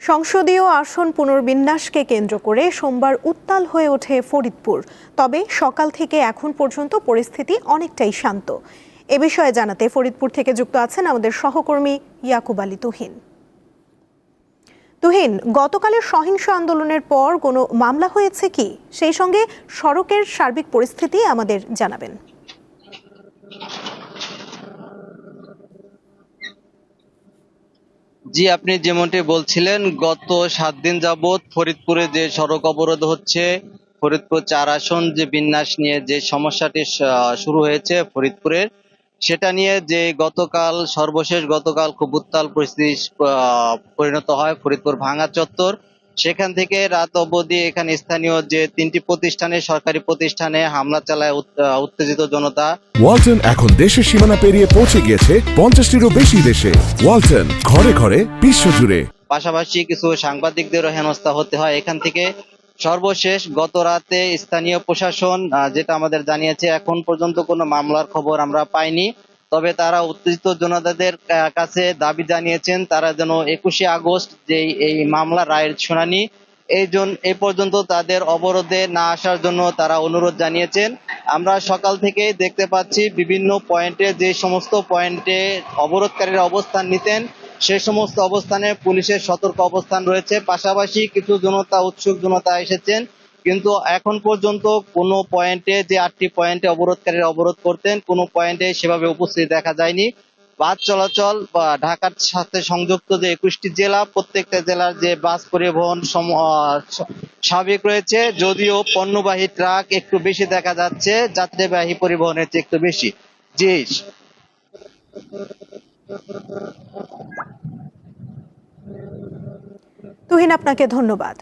সংসদীয় আসন পুনর্বিন্যাসকে কেন্দ্র করে সোমবার উত্তাল হয়ে ওঠে ফরিদপুর। তবে সকাল থেকে এখন পর্যন্ত পরিস্থিতি অনেকটাই শান্ত। এ বিষয়ে জানাতে ফরিদপুর থেকে যুক্ত আছেন আমাদের সহকর্মী ইয়াকুব আলী তুহিন। তুহিন, গতকালের সহিংস আন্দোলনের পর কোনো মামলা হয়েছে কি? সেই সঙ্গে সড়কের সার্বিক পরিস্থিতি আমাদের জানাবেন। জি, আপনি যেমনটি বলছিলেন, গত 7 দিন যাবৎ ফরিদপুরে যে সড়ক অবরোধ হচ্ছে, ফরিদপুর 4 আসন যে বিন্যাস নিয়ে যে সমস্যাটি শুরু হয়েছে ফরিদপুরের, সেটা নিয়ে যে সর্বশেষ গতকাল খুব উত্তাল পরিস্থিতি পরিণত হয় ফরিদপুর ভাঙা চত্বর। সেখান থেকে রাত অবধি এখানে স্থানীয় যে 3টি প্রতিষ্ঠানে, সরকারি প্রতিষ্ঠানে হামলা চালায় উত্তেজিত জনতা। ওয়ালটন এখন দেশের সীমানা পেরিয়ে পৌঁছে গিয়েছে 50টিরও বেশি দেশে। ওয়ালটন, ঘরে ঘরে, বিশ্বজুড়ে। পাশাপাশি কিছু সাংবাদিকদেরও হেনস্থা হতে হয় এখান থেকে। সর্বশেষ গত রাতে স্থানীয় প্রশাসন যেটা আমাদের জানিয়েছে, এখন পর্যন্ত কোনো মামলার খবর আমরা পাইনি। তবে তারা উত্তেজিত জনতাদের কাছে দাবি জানিয়েছেন তারা যেন 21শে আগস্ট যে এই মামলা রায়ের শুনানি, এই পর্যন্ত তাদের অবরোধে না আসার জন্য তারা অনুরোধ জানিয়েছেন। আমরা সকাল থেকে দেখতে পাচ্ছি বিভিন্ন পয়েন্টে, যে সমস্ত পয়েন্টে অবরোধকারীরা অবস্থান নিতেন সে সমস্ত অবস্থানে পুলিশের সতর্ক অবস্থান রয়েছে। পাশাপাশি কিছু উৎসুক জনতা এসেছেন, কিন্তু এখন পর্যন্ত কোনো পয়েন্টে, যে 8টি পয়েন্টে অবরোধকারীরা অবরোধ করতেন, কোনো পয়েন্টে সেভাবে উপস্থিত দেখা যায়নি। বাস চলাচল বা ঢাকার সাথে সংযুক্ত যে 21টি জেলা, প্রত্যেকটা জেলার যে বাস পরিবহন স্বাভাবিক রয়েছে, যদিও পণ্যবাহী ট্রাক একটু বেশি দেখা যাচ্ছে, যাত্রীবাহী পরিবহনের চেয়ে একটু বেশি। জি। তুহিন, আপনাকে ধন্যবাদ।